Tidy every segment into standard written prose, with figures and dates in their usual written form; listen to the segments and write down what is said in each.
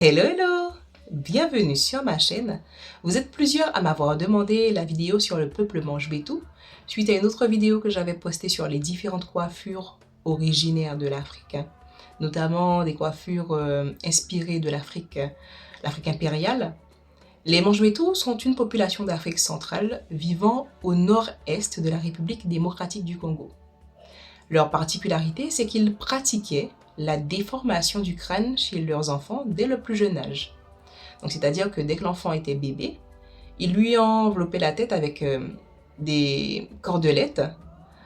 Hello, hello! Bienvenue sur ma chaîne. Vous êtes plusieurs à m'avoir demandé la vidéo sur le peuple Manche-Bétou, suite à une autre vidéo que j'avais postée sur les différentes coiffures originaires de l'Afrique, notamment des coiffures inspirées de l'Afrique impériale. Les Manche-Bétou sont une population d'Afrique centrale vivant au nord-est de la République démocratique du Congo. Leur particularité, c'est qu'ils pratiquaient la déformation du crâne chez leurs enfants dès le plus jeune âge. Donc, c'est-à-dire que dès que l'enfant était bébé, ils lui enveloppaient la tête avec des cordelettes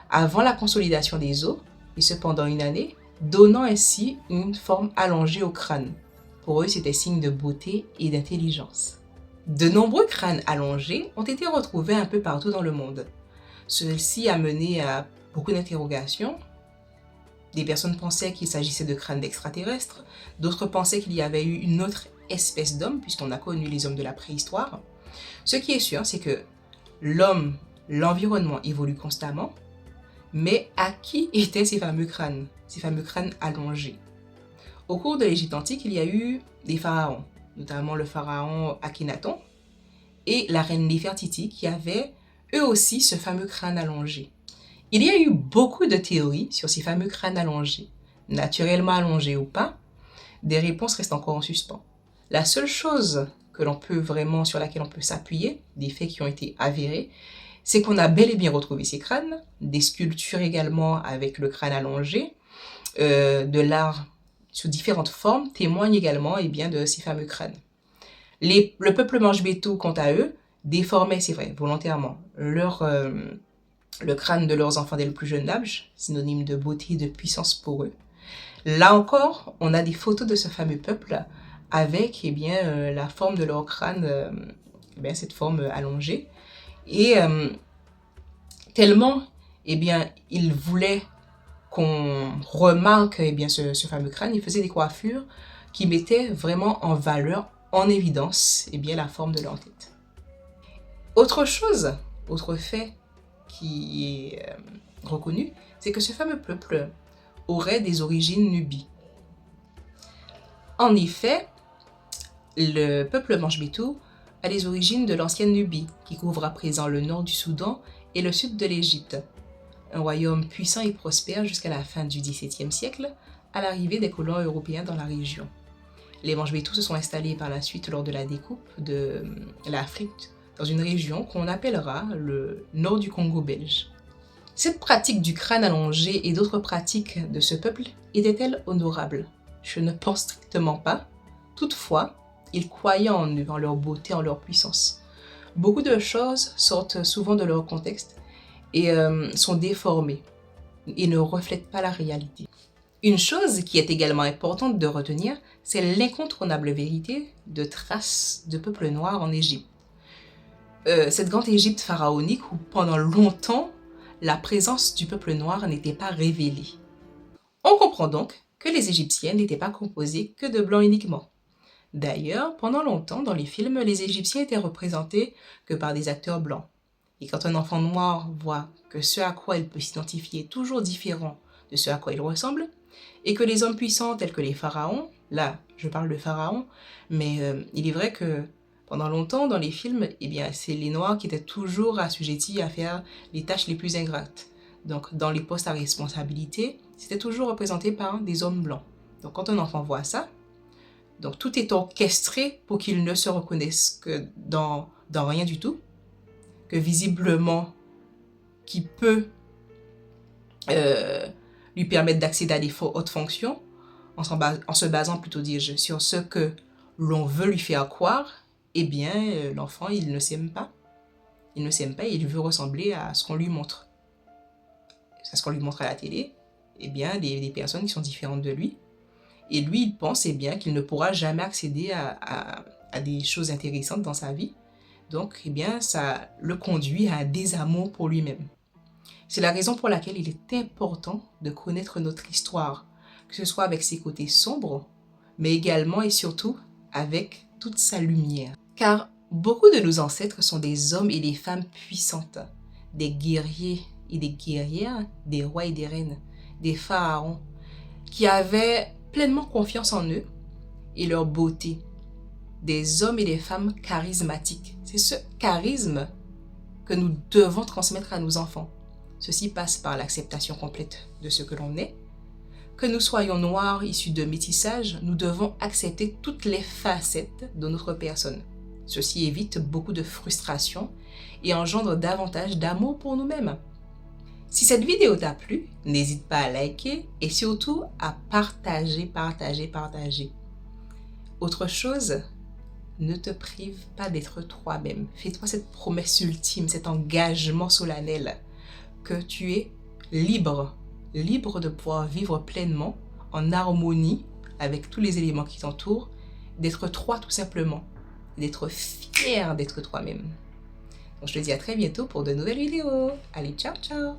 avant la consolidation des os, et ce pendant une année, donnant ainsi une forme allongée au crâne. Pour eux, c'était signe de beauté et d'intelligence. De nombreux crânes allongés ont été retrouvés un peu partout dans le monde. Ceci a mené à beaucoup d'interrogations. Des personnes pensaient qu'il s'agissait de crânes d'extraterrestres, d'autres pensaient qu'il y avait eu une autre espèce d'homme, puisqu'on a connu les hommes de la préhistoire. Ce qui est sûr, c'est que l'homme, l'environnement évolue constamment, mais à qui étaient ces fameux crânes allongés? Au cours de l'Égypte antique, il y a eu des pharaons, notamment le pharaon Akhenaton et la reine Néfertiti, qui avaient eux aussi ce fameux crâne allongé. Il y a eu beaucoup de théories sur ces fameux crânes allongés, naturellement allongés ou pas. Des réponses restent encore en suspens. La seule chose sur laquelle on peut s'appuyer, des faits qui ont été avérés, c'est qu'on a bel et bien retrouvé ces crânes, des sculptures également avec le crâne allongé, de l'art sous différentes formes témoignent également de ces fameux crânes. Le peuple Manche-Bétou, quant à eux, déformait, c'est vrai, volontairement, le crâne de leurs enfants dès le plus jeune âge, synonyme de beauté et de puissance pour eux. Là encore, on a des photos de ce fameux peuple avec la forme de leur crâne, cette forme allongée. Et tellement ils voulaient qu'on remarque ce fameux crâne, ils faisaient des coiffures qui mettaient vraiment en valeur, en évidence, la forme de leur tête. Autre fait qui est reconnu, c'est que ce fameux peuple aurait des origines nubie. En effet, le peuple Manche-Bétou a les origines de l'ancienne Nubie, qui couvre à présent le nord du Soudan et le sud de l'Égypte. Un royaume puissant et prospère jusqu'à la fin du XVIIe siècle, à l'arrivée des colons européens dans la région. Les Manche-Bétou se sont installés par la suite lors de la découpe de l'Afrique dans une région qu'on appellera le nord du Congo belge. Cette pratique du crâne allongé et d'autres pratiques de ce peuple étaient-elles honorables? Je ne pense strictement pas. Toutefois, ils croyaient en eux, en leur beauté, en leur puissance. Beaucoup de choses sortent souvent de leur contexte et sont déformées et ne reflètent pas la réalité. Une chose qui est également importante de retenir, c'est l'incontournable vérité de traces de peuples noirs en Égypte. Cette grande Égypte pharaonique où pendant longtemps, la présence du peuple noir n'était pas révélée. On comprend donc que les Égyptiennes n'étaient pas composées que de blancs uniquement. D'ailleurs, pendant longtemps, dans les films, les Égyptiens étaient représentés que par des acteurs blancs. Et quand un enfant noir voit que ce à quoi il peut s'identifier est toujours différent de ce à quoi il ressemble, et que les hommes puissants tels que les pharaons, là je parle de pharaons, mais il est vrai que pendant longtemps, dans les films, c'est les Noirs qui étaient toujours assujettis à faire les tâches les plus ingrates. Donc, dans les postes à responsabilité, c'était toujours représenté par des hommes blancs. Donc, quand un enfant voit ça, donc tout est orchestré pour qu'il ne se reconnaisse que dans rien du tout, que visiblement, qui peut lui permettre d'accéder à des hautes fonctions, en se basant plutôt, dis-je, sur ce que l'on veut lui faire croire. L'enfant, il ne s'aime pas. Il ne s'aime pas et il veut ressembler à ce qu'on lui montre. À ce qu'on lui montre à la télé, des personnes qui sont différentes de lui. Et lui, il pense qu'il ne pourra jamais accéder à des choses intéressantes dans sa vie. Donc, ça le conduit à un désamour pour lui-même. C'est la raison pour laquelle il est important de connaître notre histoire, que ce soit avec ses côtés sombres, mais également et surtout avec toute sa lumière. Car beaucoup de nos ancêtres sont des hommes et des femmes puissantes, des guerriers et des guerrières, des rois et des reines, des pharaons, qui avaient pleinement confiance en eux et leur beauté, des hommes et des femmes charismatiques. C'est ce charisme que nous devons transmettre à nos enfants. Ceci passe par l'acceptation complète de ce que l'on est. Que nous soyons noirs issus de métissage, nous devons accepter toutes les facettes de notre personne. Ceci évite beaucoup de frustration et engendre davantage d'amour pour nous-mêmes. Si cette vidéo t'a plu, n'hésite pas à liker et surtout à partager. Autre chose, ne te prive pas d'être toi-même. Fais-toi cette promesse ultime, cet engagement solennel que tu es libre de pouvoir vivre pleinement, en harmonie avec tous les éléments qui t'entourent, d'être toi tout simplement, d'être fier d'être toi-même. Donc je te dis à très bientôt pour de nouvelles vidéos. Allez, ciao ciao!